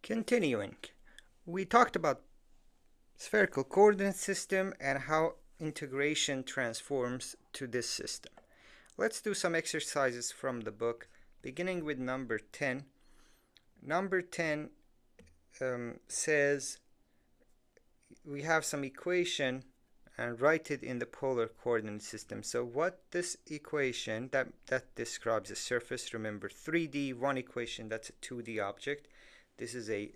Continuing, we talked about spherical coordinate system and how integration transforms to this system. Let's do some exercises from the book, beginning with number 10. Number 10 says we have some equation and write it in the polar coordinate system. So what this equation that describes a surface, remember 3D, one equation, that's a 2D object. This is a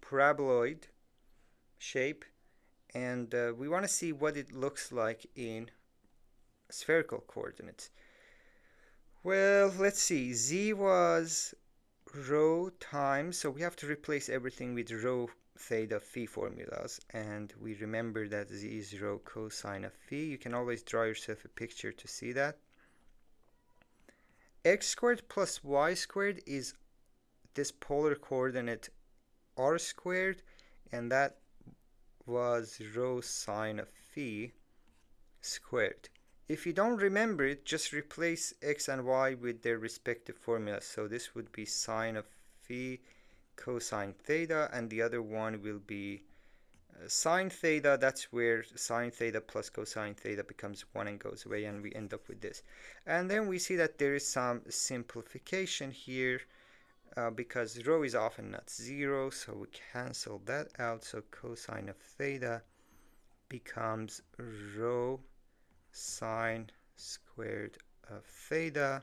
paraboloid shape, and we want to see what it looks like in spherical coordinates. Well, let's see, z was rho times, so we have to replace everything with rho theta phi formulas, and we remember that z is rho cosine of phi. You can always draw yourself a picture to see that. X squared plus y squared is this polar coordinate r squared, and that was rho sine of phi squared. If you don't remember it, just replace x and y with their respective formulas. So this would be sine of phi cosine theta, and the other one will be sine theta. That's where sine theta plus cosine theta becomes 1 and goes away, and we end up with this. And then we see that there is some simplification here because rho is often not 0, so we cancel that out. So cosine of theta becomes rho sine squared of theta.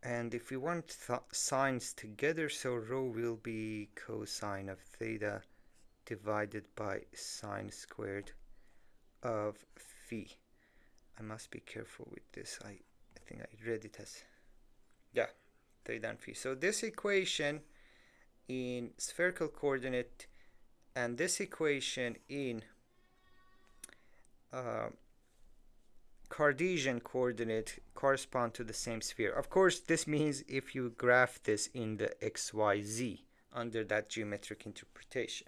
And if we want sines together, so rho will be cosine of theta divided by sine squared of phi. I must be careful with this. I think I read it as, yeah, theta and phi. So this equation in spherical coordinate and this equation in Cartesian coordinate correspond to the same sphere. Of course, this means if you graph this in the xyz under that geometric interpretation.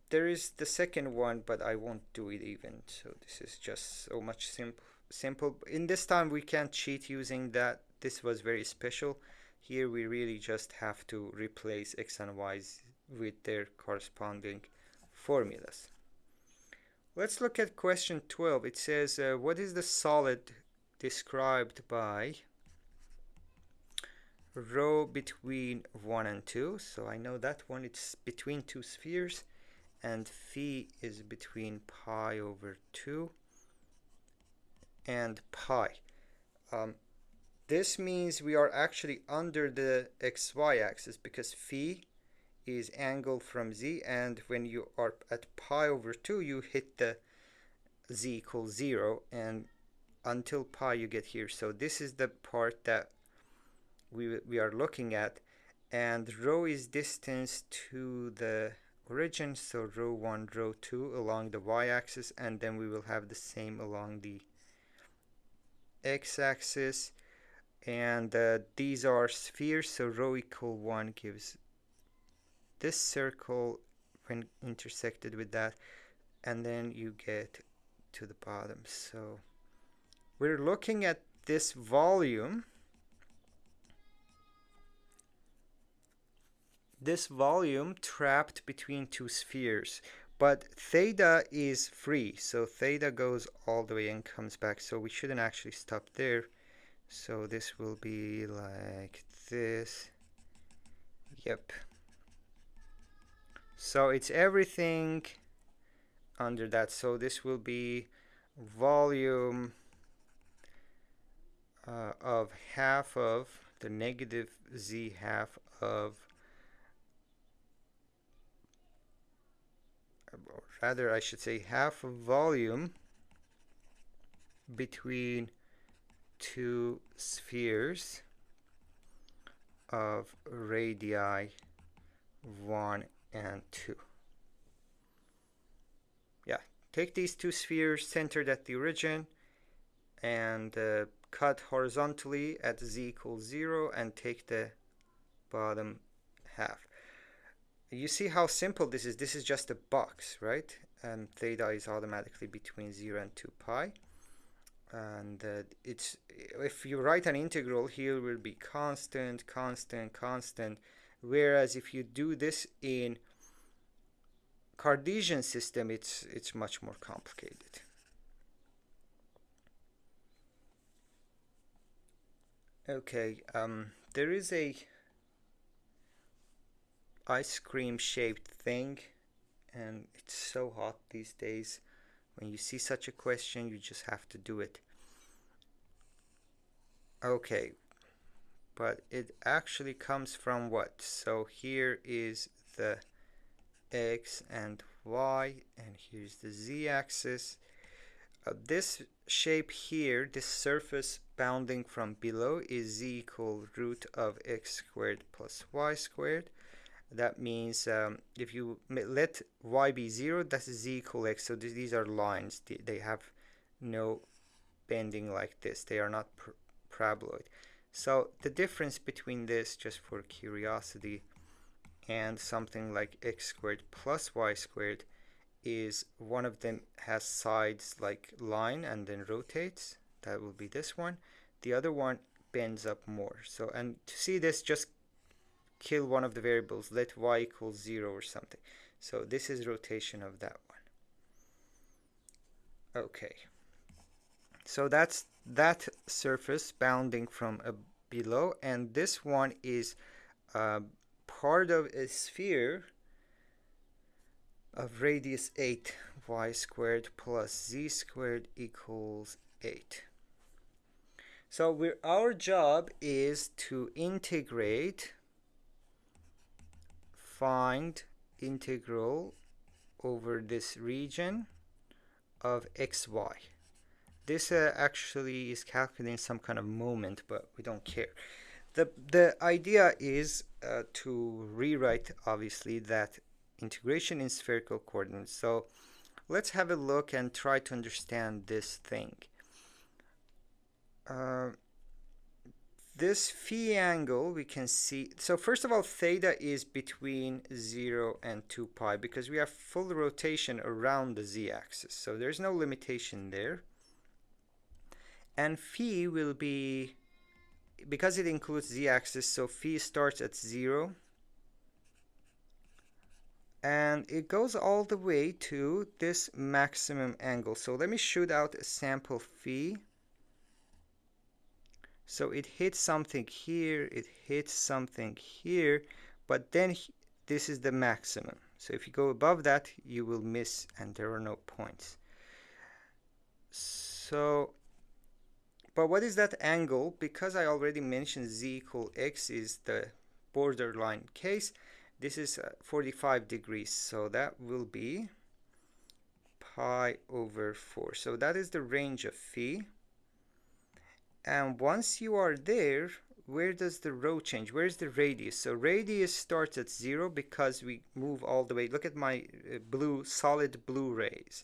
There is the second one, but I won't do it even. So this is just so much simple. In this time, we can't cheat using that. This was very special. Here we really just have to replace x and y's with their corresponding formulas. Let's look at question 12. It says, what is the solid described by rho between 1 and 2? So I know that one, it's between two spheres, and phi is between pi over 2 and pi. This means we are actually under the xy axis because phi is angle from z, and when you are at pi over 2 you hit the z equals 0, and until pi you get here. So this is the part that we are looking at, and rho is distance to the origin, so rho 1 rho 2 along the y-axis, and then we will have the same along the x-axis, and these are spheres, so rho equal 1 gives this circle when intersected with that, and then you get to the bottom. So we're looking at this volume. This volume trapped between two spheres, but theta is free, so theta goes all the way and comes back, so we shouldn't actually stop there. So this will be like this. Yep. So it's everything under that. So this will be volume of half of the negative z half of, or rather I should say half of volume between two spheres of radii 1 and 2. Yeah, take these two spheres centered at the origin and cut horizontally at z equals 0 and take the bottom half. You see how simple this is. This is just a box, right? And theta is automatically between 0 and 2 pi. and it's, if you write an integral here, will be constant, constant, constant, whereas if you do this in Cartesian system, it's much more complicated. Okay, there is a ice cream shaped thing, and it's so hot these days. When you see such a question, you just have to do it. Okay, but it actually comes from what? So here is the x and y, and here's the z-axis. This shape here, this surface bounding from below, is z equal root of x squared plus y squared. That means if you let y be 0, that's z equal x. So these are lines. They have no bending like this. They are not paraboloid. So the difference between this, just for curiosity, and something like x squared plus y squared is one of them has sides like line and then rotates. That will be this one. The other one bends up more. So, and to see this, just kill one of the variables, let y equals 0 or something. So this is rotation of that one. Okay. So that's that surface bounding from below, and this one is part of a sphere of radius 8, y squared plus z squared equals 8. So our job is to integrate, find integral over this region of xy. This actually is calculating some kind of moment, but we don't care. The idea is to rewrite, obviously, that integration in spherical coordinates. So let's have a look and try to understand this thing. This phi angle, we can see, so first of all, theta is between 0 and 2 pi because we have full rotation around the z-axis, so there's no limitation there. And phi will be, because it includes z-axis, so phi starts at 0 and it goes all the way to this maximum angle. So let me shoot out a sample phi. So it hits something here, it hits something here, but then this is the maximum. So if you go above that, you will miss and there are no points. So, but what is that angle? Because I already mentioned z equal x is the borderline case, this is 45 degrees. So that will be pi over 4. So that is the range of phi. And once you are there, where does the rho change? Where's the radius? So radius starts at 0 because we move all the way. Look at my blue, solid blue rays.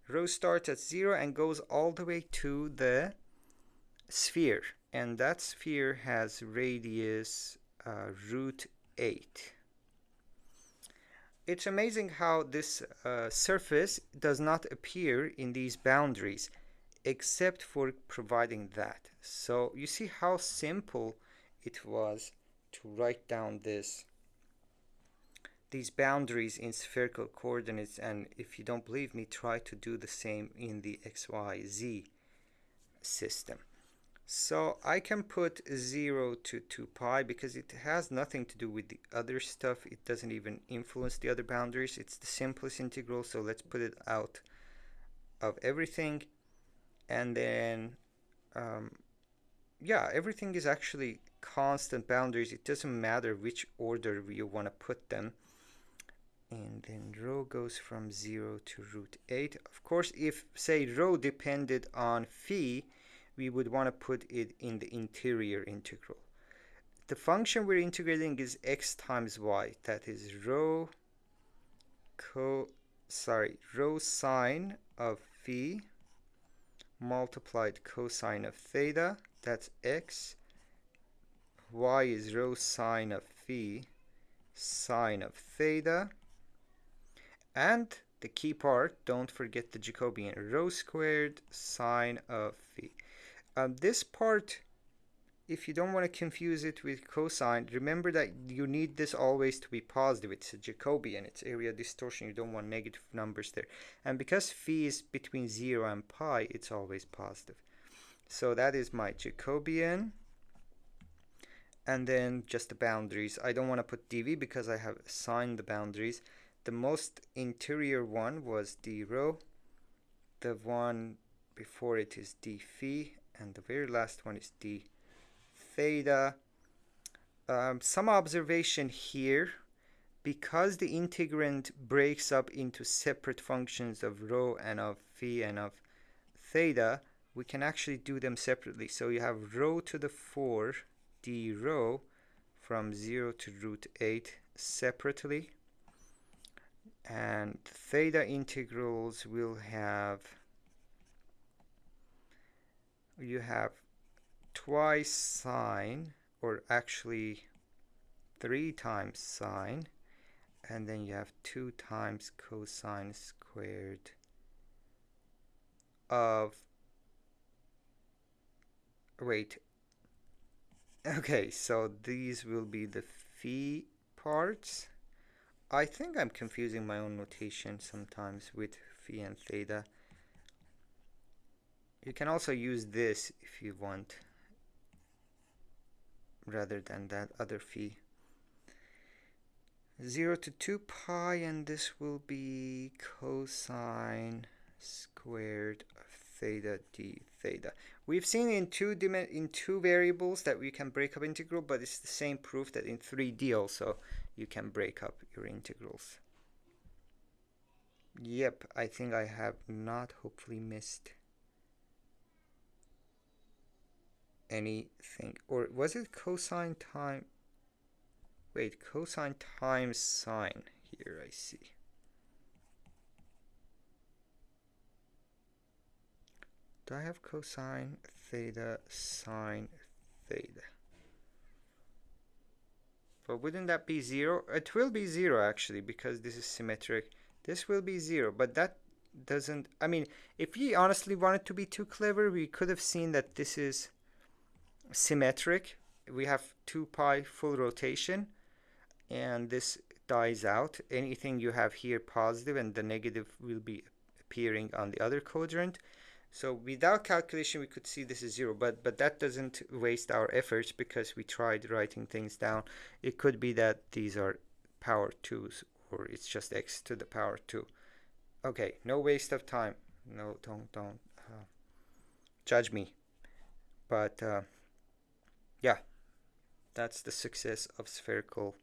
Rho starts at 0 and goes all the way to the sphere. And that sphere has radius root 8. It's amazing how this surface does not appear in these boundaries, except for providing that. So you see how simple it was to write down these boundaries in spherical coordinates, and if you don't believe me, try to do the same in the XYZ system. So I can put 0 to 2 pi because it has nothing to do with the other stuff. It doesn't even influence the other boundaries. It's the simplest integral, so let's put it out of everything. And then yeah, everything is actually constant boundaries. It doesn't matter which order you want to put them. And then rho goes from 0 to root 8. Of course, if, say, rho depended on phi, we would want to put it in the interior integral. The function we're integrating is x times y. That is rho sine of phi multiplied cosine of theta. That's x. Y is rho sine of phi sine of theta. And the key part, don't forget the Jacobian. Rho squared sine of phi. This part, if you don't want to confuse it with cosine, remember that you need this always to be positive. It's a Jacobian, it's area distortion. You don't want negative numbers there. And because phi is between 0 and pi, it's always positive. So that is my Jacobian. And then just the boundaries. I don't want to put dv because I have assigned the boundaries. The most interior one was d rho. The one before it is d phi. And the very last one is d theta. Some observation here. Because the integrand breaks up into separate functions of rho and of phi and of theta, we can actually do them separately. So you have rho to the 4 d rho from 0 to root 8 separately. And theta integrals will have, you have twice sine, or actually 3 times sine, and then you have 2 times cosine squared of, wait, okay, so these will be the phi parts. I think I'm confusing my own notation sometimes with phi and theta. You can also use this if you want, rather than that other phi. 0 to 2 pi, and this will be cosine squared of theta d theta. We've seen in two variables that we can break up integral, but it's the same proof that in 3D also you can break up your integrals. Yep, I think I have not hopefully missed anything. Or was it cosine time? Wait, cosine times sine. Here I see. Do I have cosine theta sine theta? But wouldn't that be 0? It will be 0 actually, because this is symmetric. This will be 0, but that doesn't, I mean, if we honestly wanted to be too clever, we could have seen that this is symmetric. We have 2 pi full rotation, and this dies out. Anything you have here positive, and the negative will be appearing on the other quadrant. So without calculation, we could see this is 0, but that doesn't waste our efforts because we tried writing things down. It could be that these are power 2s, or it's just x to the power 2. Okay, no waste of time. No, don't judge me. But yeah, that's the success of spherical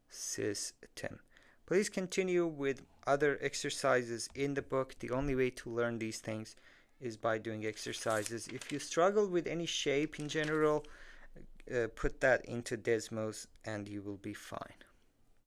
system. Please continue with other exercises in the book. The only way to learn these things is by doing exercises. If you struggle with any shape in general, put that into Desmos and you will be fine.